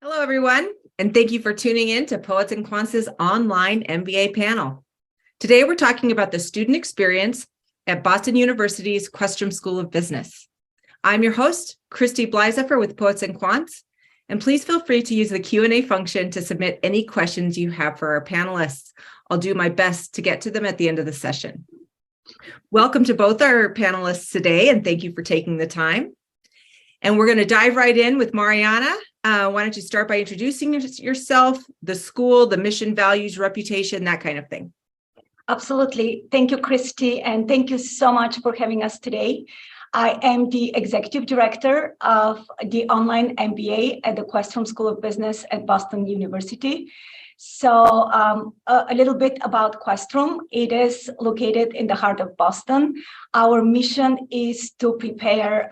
Hello, everyone, and thank you for tuning in to Poets and Quants' online MBA panel. Today, we're talking about the student experience at Boston University's Questrom School of Business. I'm your host, Christy Bleisefer with Poets and Quants, and please feel free to use the Q&A function to submit any questions you have for our panelists. I'll do my best to get to them at the end of the session. Welcome to both our panelists today, and thank you for taking the time. And we're going to dive right in with Mariana. Why don't you start by introducing yourself, the school, the mission, values, reputation, that kind of thing. Absolutely. Thank you, Christy, and thank you so much for having us today. I am the Executive Director of the Online MBA at the Questrom School of Business at Boston University. So a little bit about Questrom. It is located in the heart of Boston. Our mission is to prepare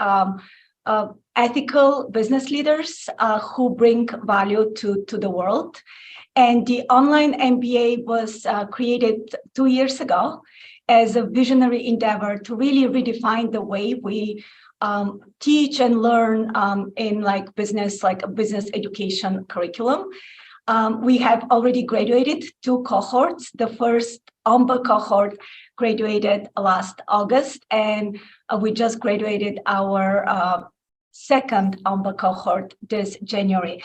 ethical business leaders who bring value to the world. And the Online MBA was created 2 years ago as a visionary endeavor to really redefine the way we teach and learn in a business education curriculum. We have already graduated 2 cohorts. The first OMBA cohort graduated last August, and we just graduated our second OMBA cohort this January.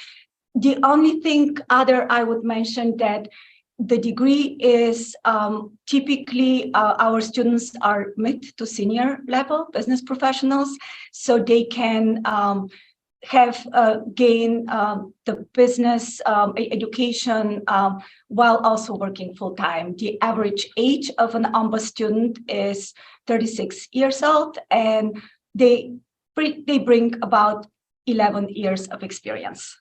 The only thing other I would mention that the degree is typically our students are mid to senior level business professionals, so they can gain the business education while also working full time. The average age of an OMBA student is 36 years old, and they bring about 11 years of experience.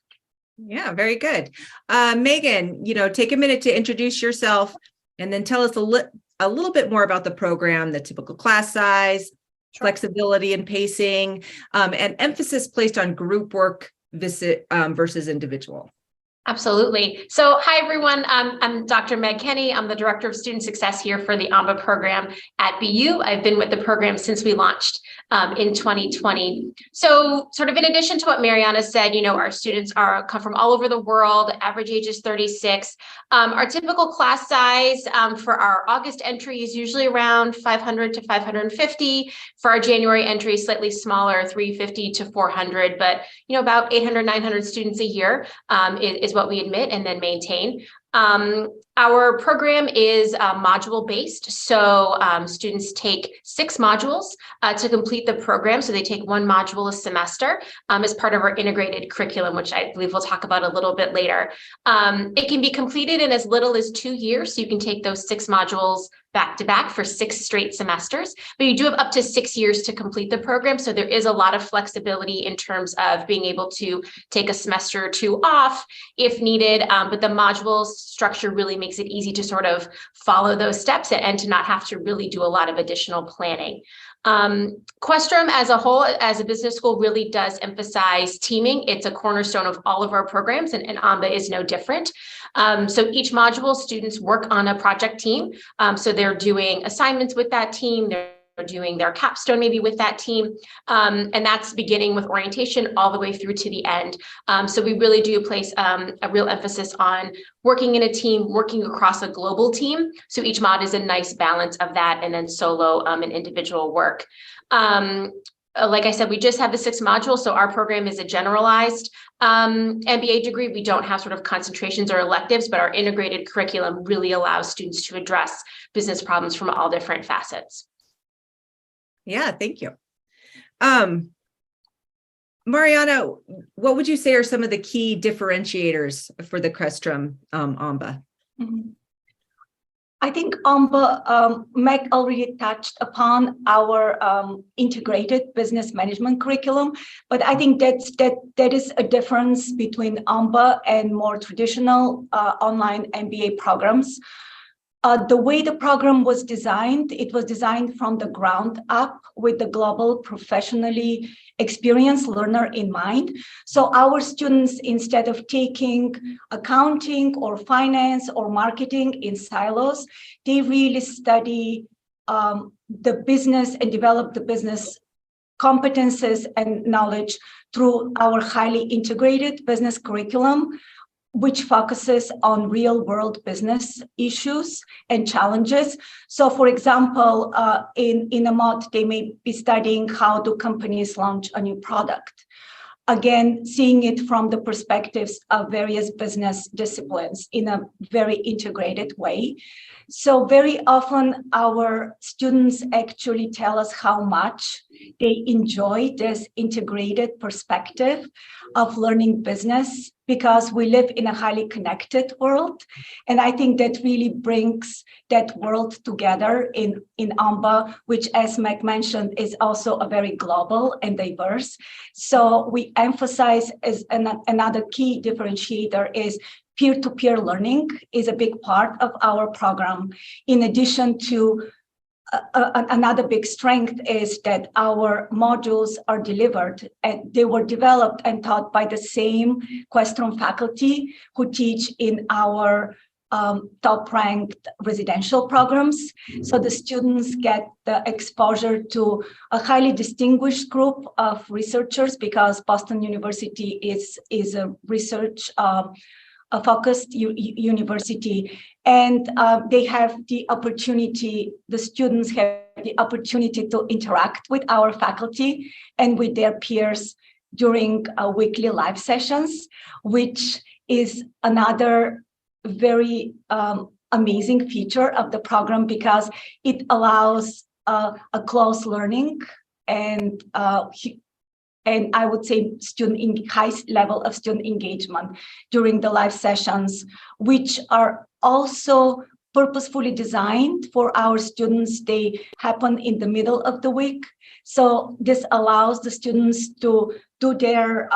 Yeah, very good. Megan, take a minute to introduce yourself and then tell us a little bit more about the program, the typical class size, flexibility and pacing, and emphasis placed on group work versus individual. Absolutely. So hi, everyone. I'm Dr. Meg Kenny. I'm the Director of Student Success here for the OMBA program at BU. I've been with the program since we launched in 2020. So sort of in addition to what Mariana said, our students come from all over the world. Average age is 36. Our typical class size for our August entry is usually around 500 to 550. For our January entry, slightly smaller, 350 to 400, but about 800, 900 students a year is what we admit and then maintain. Our program is module based. So students take 6 modules to complete the program. So they take 1 module a semester as part of our integrated curriculum, which I believe we'll talk about a little bit later. It can be completed in as little as 2 years. So you can take those 6 modules back to back for 6 straight semesters, but you do have up to 6 years to complete the program. So there is a lot of flexibility in terms of being able to take a semester or 2 off if needed. But the module structure really makes it easy to sort of follow those steps and to not have to really do a lot of additional planning. Questrom as a whole, as a business school, really does emphasize teaming. It's a cornerstone of all of our programs, and OMBA is no different. So each module, students work on a project team. So they're doing assignments with that team. They're doing their capstone maybe with that team. And that's beginning with orientation all the way through to the end. So we really do place a real emphasis on working in a team, working across a global team. So each mod is a nice balance of that, and then solo and individual work. Like I said, we just have the 6 modules. So our program is a generalized MBA degree. We don't have sort of concentrations or electives, but our integrated curriculum really allows students to address business problems from all different facets. Yeah, thank you. Mariana, what would you say are some of the key differentiators for the Questrom OMBA? I think OMBA, Meg already touched upon our integrated business management curriculum, but I think that is a difference between OMBA and more traditional online MBA programs. The way the program was designed, it was designed from the ground up with the global professionally experienced learner in mind. So our students, instead of taking accounting or finance or marketing in silos, they really study the business and develop the business competencies and knowledge through our highly integrated business curriculum, which focuses on real-world business issues and challenges. So, for example, in a mod, they may be studying how do companies launch a new product. Again, seeing it from the perspectives of various business disciplines in a very integrated way. So very often our students actually tell us how much they enjoy this integrated perspective of learning business, because we live in a highly connected world. And I think that really brings that world together in OMBA, which, as Meg mentioned, is also a very global and diverse. So we emphasize as another key differentiator is peer-to-peer learning is a big part of our program. In addition to another big strength is that our modules are delivered and they were developed and taught by the same Questrom faculty who teach in our top-ranked residential programs. So the students get the exposure to a highly distinguished group of researchers, because Boston University is a research a focused university, and they have the opportunity, the students have the opportunity to interact with our faculty and with their peers during weekly live sessions, which is another very amazing feature of the program, because it allows a close learning and I would say high level of student engagement during the live sessions, which are also purposefully designed for our students. They happen in the middle of the week. So this allows the students to do their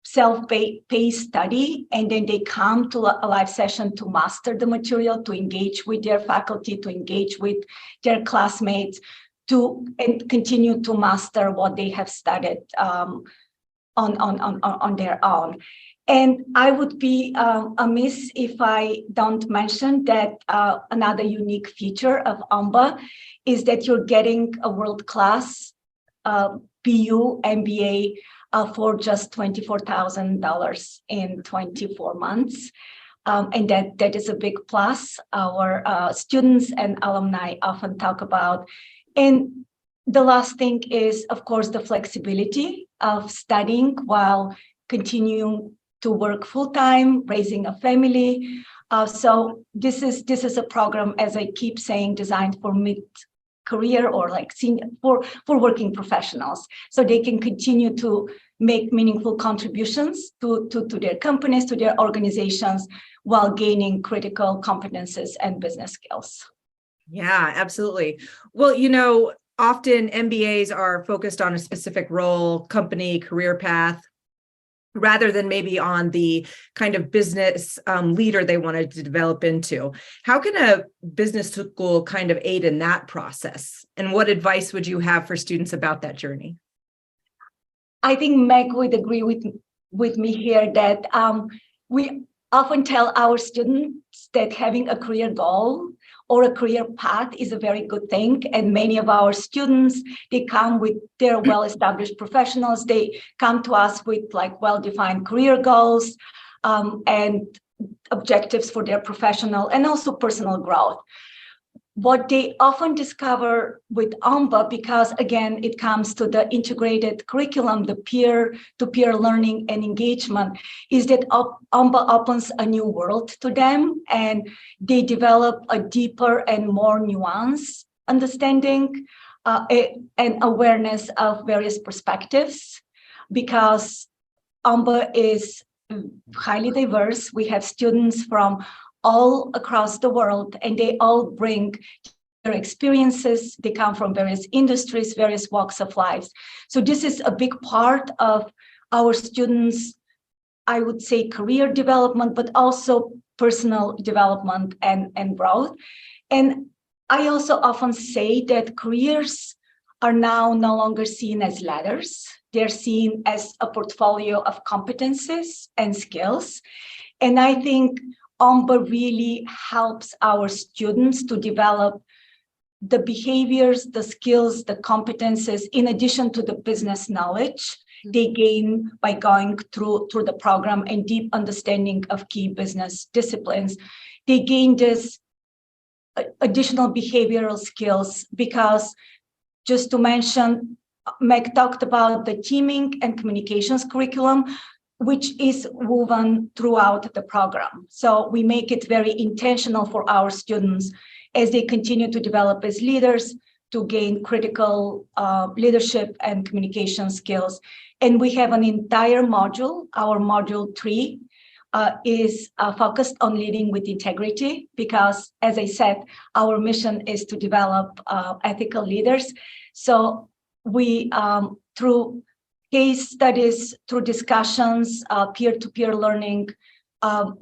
self-paced study, and then they come to a live session to master the material, to engage with their faculty, to engage with their classmates, and continue to master what they have studied on their own. And I would be amiss if I don't mention that another unique feature of OMBA is that you're getting a world-class BU MBA for just $24,000 in 24 months. And that is a big plus. Our students and alumni often talk about. And the last thing is, of course, the flexibility of studying while continuing to work full-time, raising a family. So this is a program, as I keep saying, designed for mid-career or like senior, for working professionals, so they can continue to make meaningful contributions to their companies, to their organizations, while gaining critical competences and business skills. Yeah, absolutely. Well, often MBAs are focused on a specific role, company, career path, rather than maybe on the kind of business leader they wanted to develop into. How can a business school kind of aid in that process? And what advice would you have for students about that journey? I think Meg would agree with me here that we often tell our students that having a career goal or a career path is a very good thing. And many of our students, they come with their well-established professionals. They come to us with like well-defined career goals and objectives for their professional and also personal growth. What they often discover with OMBA, because again, it comes to the integrated curriculum, the peer-to-peer learning and engagement, is that OMBA opens a new world to them, and they develop a deeper and more nuanced understanding and awareness of various perspectives, because OMBA is highly diverse. We have students from all across the world, and they all bring their experiences. They come from various industries, various walks of life. So this is a big part of our students, I would say, career development, but also personal development and growth. And I also often say that careers are now no longer seen as ladders. They're seen as a portfolio of competencies and skills. And I think OMBA really helps our students to develop the behaviors, the skills, the competences, in addition to the business knowledge they gain by going through the program and deep understanding of key business disciplines. They gain this additional behavioral skills because, just to mention, Meg talked about the teaming and communications curriculum, which is woven throughout the program. So we make it very intentional for our students as they continue to develop as leaders to gain critical leadership and communication skills. And we have an entire module. Our module 3 is focused on leading with integrity because, as I said, our mission is to develop ethical leaders. So we, through case studies, through discussions, peer-to-peer learning,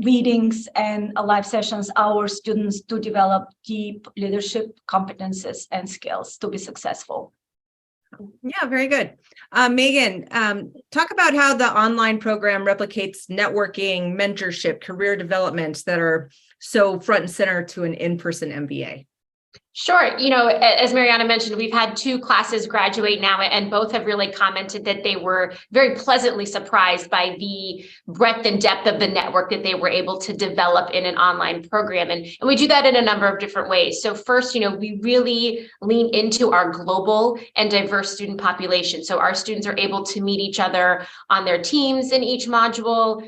readings, and live sessions, our students to develop deep leadership competences and skills to be successful. Yeah, very good. Megan, talk about how the online program replicates networking, mentorship, career development that are so front and center to an in-person MBA. Sure. You know, as Mariana mentioned, we've had 2 classes graduate now, and both have really commented that they were very pleasantly surprised by the breadth and depth of the network that they were able to develop in an online program. And we do that in a number of different ways. So first, you know, we really lean into our global and diverse student population. So our students are able to meet each other on their teams in each module,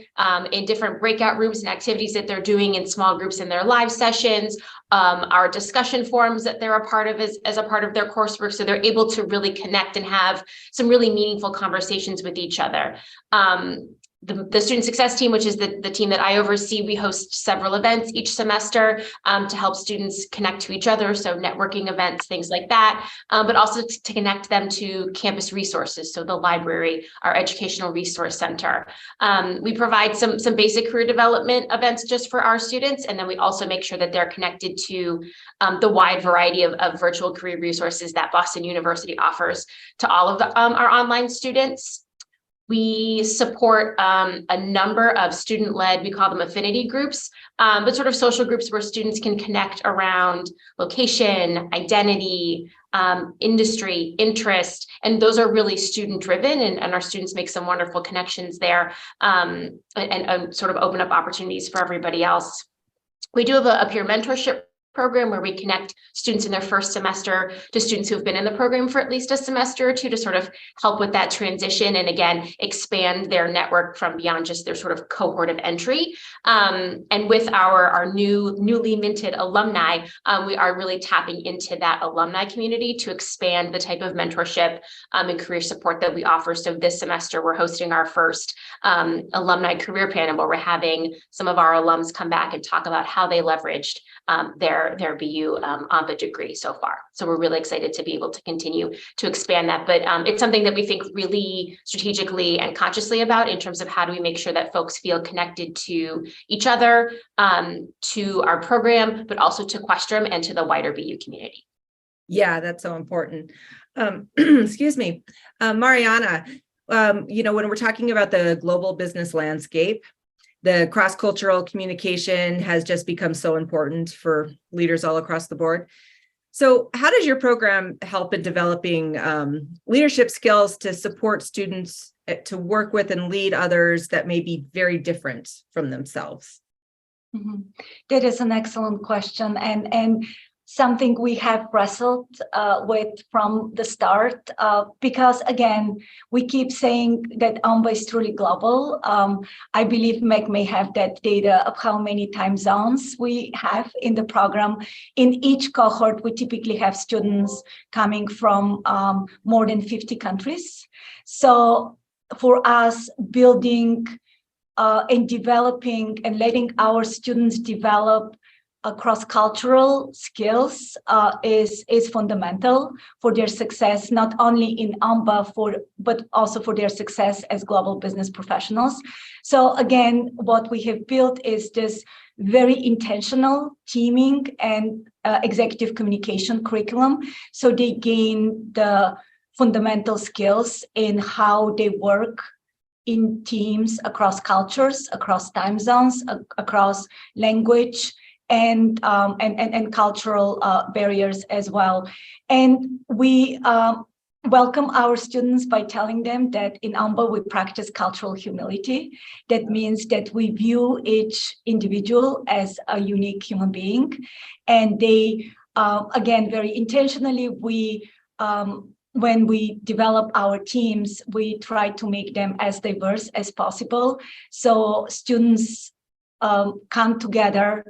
in different breakout rooms and activities that they're doing in small groups in their live sessions. Our discussion forums that they're a part of as a part of their coursework. So they're able to really connect and have some really meaningful conversations with each other. The student success team, which is the team that I oversee, we host several events each semester to help students connect to each other. So networking events, things like that, but also to connect them to campus resources. So the library, our educational resource center. We provide some basic career development events just for our students. And then we also make sure that they're connected to the wide variety of virtual career resources that Boston University offers to all of our online students. We support a number of student-led, we call them affinity groups, but sort of social groups where students can connect around location, identity, industry, interest, and those are really student-driven, and our students make some wonderful connections there and sort of open up opportunities for everybody else. We do have a peer mentorship program where we connect students in their first semester to students who have been in the program for at least a semester or 2 to sort of help with that transition and again expand their network from beyond just their sort of cohort of entry. And with our newly minted alumni, we are really tapping into that alumni community to expand the type of mentorship and career support that we offer. So this semester we're hosting our first alumni career panel where we're having some of our alums come back and talk about how they leveraged their BU OMBA degree so far. So we're really excited to be able to continue to expand that. But it's something that we think really strategically and consciously about in terms of how do we make sure that folks feel connected to each other, to our program, but also to Questrom and to the wider BU community. Yeah, that's so important. Excuse me, Mariana, you know, when we're talking about the global business landscape, the cross-cultural communication has just become so important for leaders all across the board. So how does your program help in developing leadership skills to support students to work with and lead others that may be very different from themselves? Mm-hmm. That is an excellent question. And something we have wrestled with from the start, because again, we keep saying that OMBA is truly global. I believe Meg may have that data of how many time zones we have in the program. In each cohort, we typically have students coming from more than 50 countries. So for us, building and developing and letting our students develop cross-cultural skills is fundamental for their success, not only in OMBA, but also for their success as global business professionals. So again, what we have built is this very intentional teaming and executive communication curriculum. So they gain the fundamental skills in how they work in teams across cultures, across time zones, across language, and cultural barriers as well. And we welcome our students by telling them that in OMBA we practice cultural humility. That means that we view each individual as a unique human being, and they again, very intentionally, when we develop our teams, we try to make them as diverse as possible. So students come together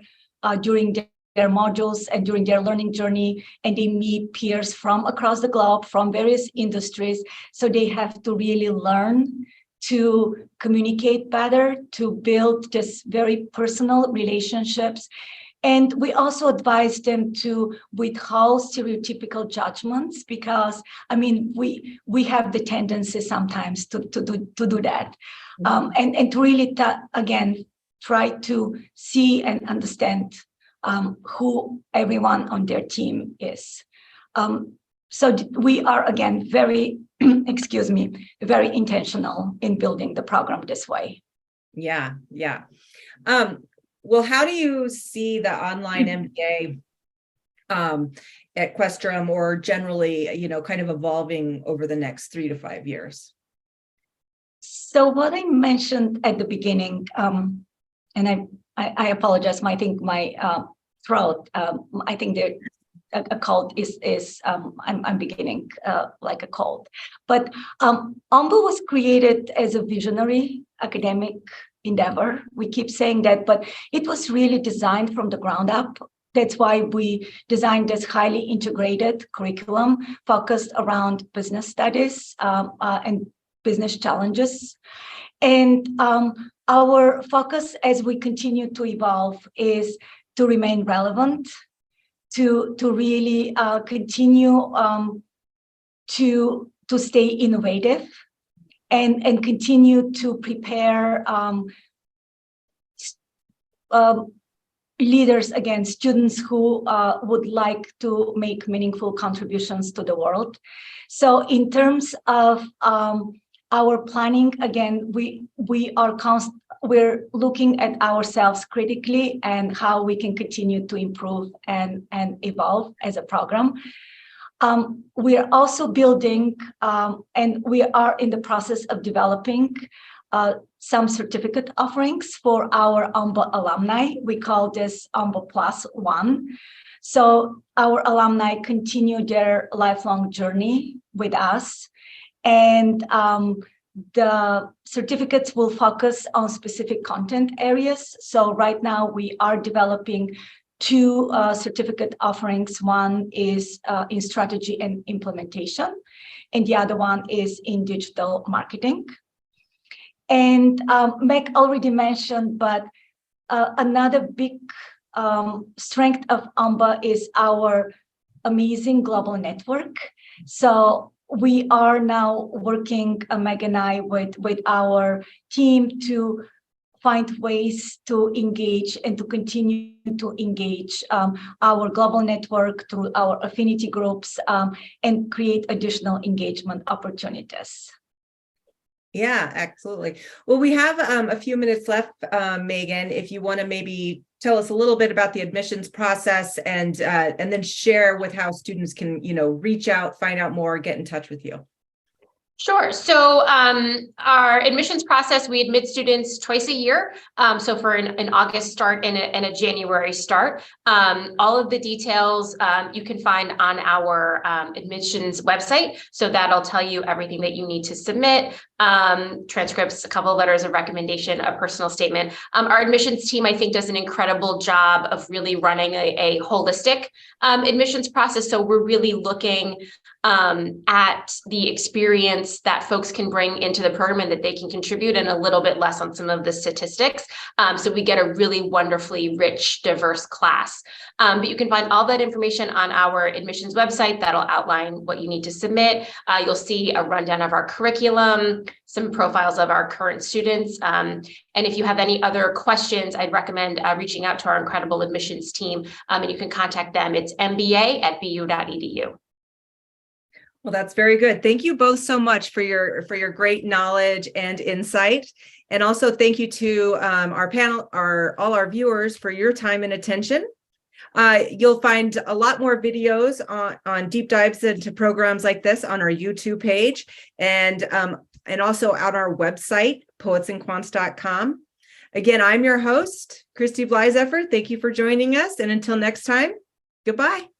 during their modules and during their learning journey, and they meet peers from across the globe, from various industries. So they have to really learn to communicate better, to build just very personal relationships. And we also advise them to withhold stereotypical judgments, because I mean we have the tendency sometimes to do that, and to really again try to see and understand who everyone on their team is. So we are again very very intentional in building the program this way. Yeah. Well, how do you see the online MBA at Questrom, or generally, kind of evolving over the next 3 to 5 years? So what I mentioned at the beginning, and I apologize. I think my throat. I think there a cold is. I'm beginning like a cold. But OMBA was created as a visionary academic endeavor. We keep saying that, but it was really designed from the ground up. That's why we designed this highly integrated curriculum focused around business studies and business challenges. And our focus as we continue to evolve is to remain relevant, to really continue to stay innovative, and continue to prepare leaders, again, students who would like to make meaningful contributions to the world. So in terms of our planning, again, we're looking at ourselves critically and how we can continue to improve and evolve as a program. We are also building, and we are in the process of developing some certificate offerings for our OMBA alumni. We call this OMBA Plus One. So our alumni continue their lifelong journey with us, and the certificates will focus on specific content areas. So right now we are developing 2 certificate offerings. One is in strategy and implementation, and the other one is in digital marketing. And Meg already mentioned, but another big strength of OMBA is our amazing global network. So we are now working, Meg and I, with our team to find ways to engage and to continue to engage our global network through our affinity groups and create additional engagement opportunities. Yeah, absolutely. Well, we have a few minutes left, Megan, if you want to maybe tell us a little bit about the admissions process and then share with how students can, reach out, find out more, get in touch with you. Sure. So our admissions process, we admit students twice a year. So for an August start and a January start. All of the details you can find on our admissions website. So that'll tell you everything that you need to submit, transcripts, a couple of letters of recommendation, a personal statement. Our admissions team, I think, does an incredible job of really running a holistic admissions process. So we're really looking at the experience that folks can bring into the program and that they can contribute, and a little bit less on some of the statistics. So we get a really wonderfully rich, diverse class. But you can find all that information on our admissions website. That'll outline what you need to submit. You'll see a rundown of our curriculum, some profiles of our current students. And if you have any other questions, I'd recommend reaching out to our incredible admissions team, and you can contact them. It's mba@bu.edu. Well, that's very good. Thank you both so much for your great knowledge and insight. And also thank you to our panel, all our viewers for your time and attention. You'll find a lot more videos on deep dives into programs like this on our YouTube page and also on our website, poetsandquants.com. Again, I'm your host, Christy Blyzeffer. Thank you for joining us. And until next time, goodbye.